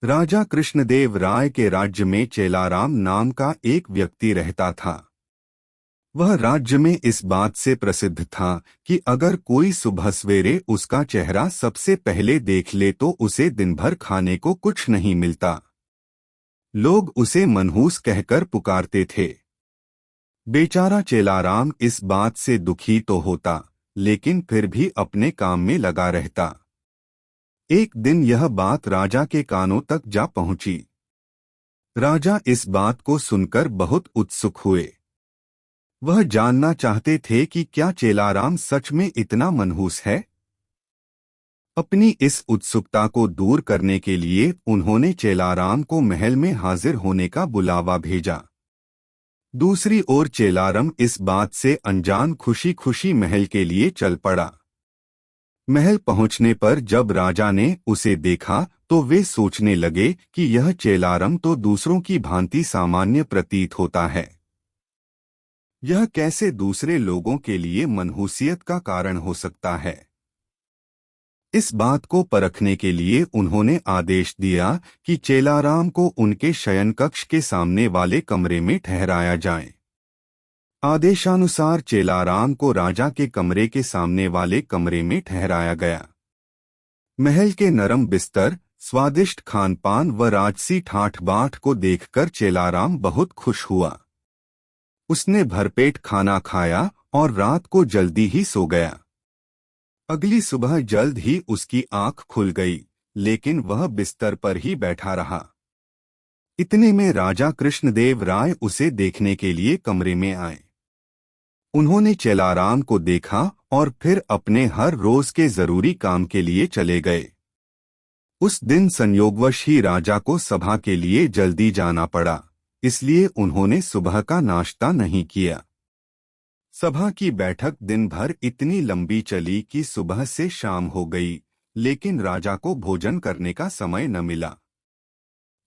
राजा कृष्णदेव राय के राज्य में चेलाराम नाम का एक व्यक्ति रहता था। वह राज्य में इस बात से प्रसिद्ध था कि अगर कोई सुबह सवेरे उसका चेहरा सबसे पहले देख ले तो उसे दिन भर खाने को कुछ नहीं मिलता। लोग उसे मनहूस कहकर पुकारते थे। बेचारा चेलाराम इस बात से दुखी तो होता, लेकिन फिर भी अपने काम में लगा रहता। एक दिन यह बात राजा के कानों तक जा पहुंची। राजा इस बात को सुनकर बहुत उत्सुक हुए। वह जानना चाहते थे कि क्या चेलाराम सच में इतना मनहूस है। अपनी इस उत्सुकता को दूर करने के लिए उन्होंने चेलाराम को महल में हाजिर होने का बुलावा भेजा। दूसरी ओर चेलाराम इस बात से अनजान खुशी खुशी महल के लिए चल पड़ा। महल पहुंचने पर जब राजा ने उसे देखा तो वे सोचने लगे कि यह चेलाराम तो दूसरों की भांति सामान्य प्रतीत होता है। यह कैसे दूसरे लोगों के लिए मनहूसियत का कारण हो सकता है। इस बात को परखने के लिए उन्होंने आदेश दिया कि चेलाराम को उनके शयन कक्ष के सामने वाले कमरे में ठहराया जाए। आदेशानुसार चेलाराम को राजा के कमरे के सामने वाले कमरे में ठहराया गया। महल के नरम बिस्तर, स्वादिष्ट खानपान व राजसी ठाठ बाट को देखकर चेलाराम बहुत खुश हुआ। उसने भरपेट खाना खाया और रात को जल्दी ही सो गया। अगली सुबह जल्द ही उसकी आंख खुल गई, लेकिन वह बिस्तर पर ही बैठा रहा। इतने में राजा कृष्णदेव राय उसे देखने के लिए कमरे में आए। उन्होंने चेलाराम को देखा और फिर अपने हर रोज के जरूरी काम के लिए चले गए। उस दिन संयोगवश ही राजा को सभा के लिए जल्दी जाना पड़ा, इसलिए उन्होंने सुबह का नाश्ता नहीं किया। सभा की बैठक दिन भर इतनी लंबी चली कि सुबह से शाम हो गई, लेकिन राजा को भोजन करने का समय न मिला।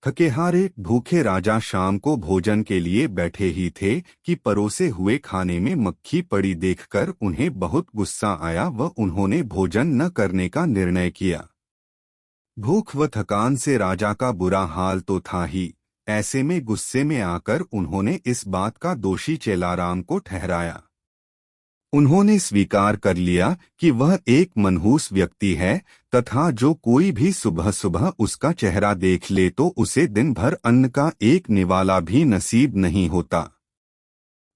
थकेहारे भूखे राजा शाम को भोजन के लिए बैठे ही थे कि परोसे हुए खाने में मक्खी पड़ी देखकर उन्हें बहुत गुस्सा आया व उन्होंने भोजन न करने का निर्णय किया। भूख व थकान से राजा का बुरा हाल तो था ही, ऐसे में गुस्से में आकर उन्होंने इस बात का दोषी चेलाराम को ठहराया। उन्होंने स्वीकार कर लिया कि वह एक मनहूस व्यक्ति है तथा जो कोई भी सुबह सुबह उसका चेहरा देख ले तो उसे दिन भर अन्न का एक निवाला भी नसीब नहीं होता।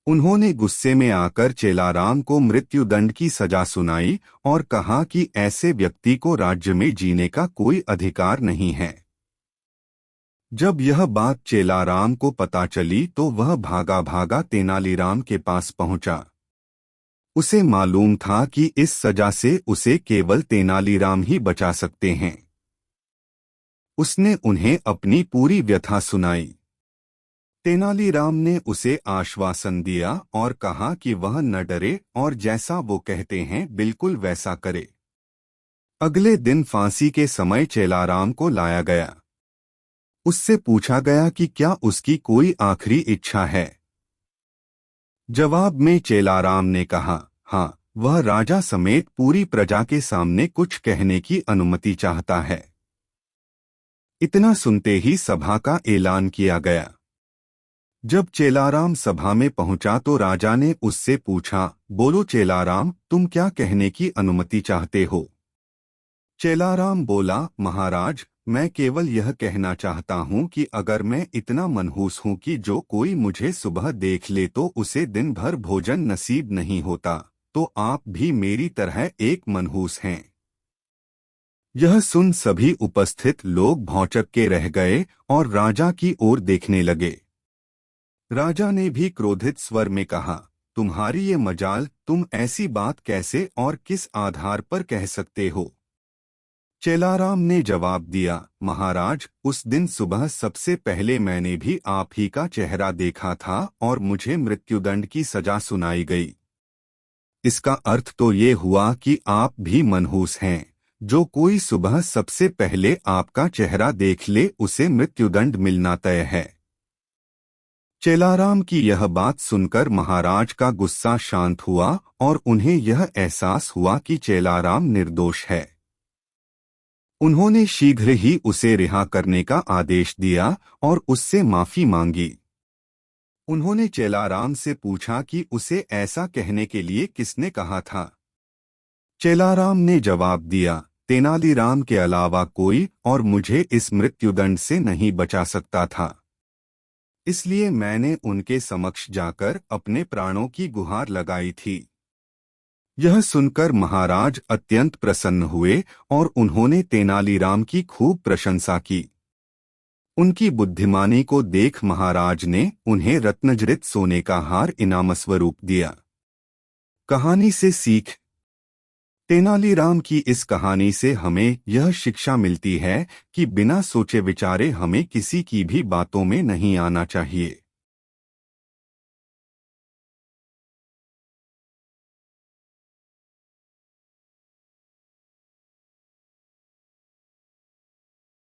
उन्होंने गुस्से में आकर चेलाराम को मृत्युदंड की सजा सुनाई और कहा कि ऐसे व्यक्ति को राज्य में जीने का कोई अधिकार नहीं है। जब यह बात चेलाराम को पता चली तो वह भागा भागा तेनालीराम के पास पहुंचा। उसे मालूम था कि इस सजा से उसे केवल तेनालीराम ही बचा सकते हैं। उसने उन्हें अपनी पूरी व्यथा सुनाई। तेनालीराम ने उसे आश्वासन दिया और कहा कि वह न डरे और जैसा वो कहते हैं बिल्कुल वैसा करे। अगले दिन फांसी के समय चेलाराम को लाया गया। उससे पूछा गया कि क्या उसकी कोई आखिरी इच्छा है। जवाब में चेलाराम ने कहा, हाँ, वह राजा समेत पूरी प्रजा के सामने कुछ कहने की अनुमति चाहता है। इतना सुनते ही सभा का ऐलान किया गया। जब चेलाराम सभा में पहुंचा तो राजा ने उससे पूछा, बोलो चेलाराम, तुम क्या कहने की अनुमति चाहते हो। चेलाराम बोला, महाराज, मैं केवल यह कहना चाहता हूँ कि अगर मैं इतना मनहूस हूँ कि जो कोई मुझे सुबह देख ले तो उसे दिन भर भोजन नसीब नहीं होता, तो आप भी मेरी तरह एक मनहूस हैं। यह सुन सभी उपस्थित लोग भौंचक के रह गए और राजा की ओर देखने लगे। राजा ने भी क्रोधित स्वर में कहा, तुम्हारी ये मजाल, तुम ऐसी बात कैसे और किस आधार पर कह सकते हो। चेलाराम ने जवाब दिया, महाराज, उस दिन सुबह सबसे पहले मैंने भी आप ही का चेहरा देखा था और मुझे मृत्युदंड की सजा सुनाई गई। इसका अर्थ तो ये हुआ कि आप भी मनहूस हैं। जो कोई सुबह सबसे पहले आपका चेहरा देख ले उसे मृत्युदंड मिलना तय है। चेलाराम की यह बात सुनकर महाराज का गुस्सा शांत हुआ और उन्हें यह एहसास हुआ कि चेलाराम निर्दोष है। उन्होंने शीघ्र ही उसे रिहा करने का आदेश दिया और उससे माफी मांगी। उन्होंने चेलाराम से पूछा कि उसे ऐसा कहने के लिए किसने कहा था। चेलाराम ने जवाब दिया, तेनालीराम के अलावा कोई और मुझे इस मृत्युदंड से नहीं बचा सकता था, इसलिए मैंने उनके समक्ष जाकर अपने प्राणों की गुहार लगाई थी। यह सुनकर महाराज अत्यंत प्रसन्न हुए और उन्होंने तेनालीराम की खूब प्रशंसा की। उनकी बुद्धिमानी को देख महाराज ने उन्हें रत्नजड़ित सोने का हार इनाम स्वरूप दिया। कहानी से सीख। तेनालीराम की इस कहानी से हमें यह शिक्षा मिलती है कि बिना सोचे विचारे हमें किसी की भी बातों में नहीं आना चाहिए।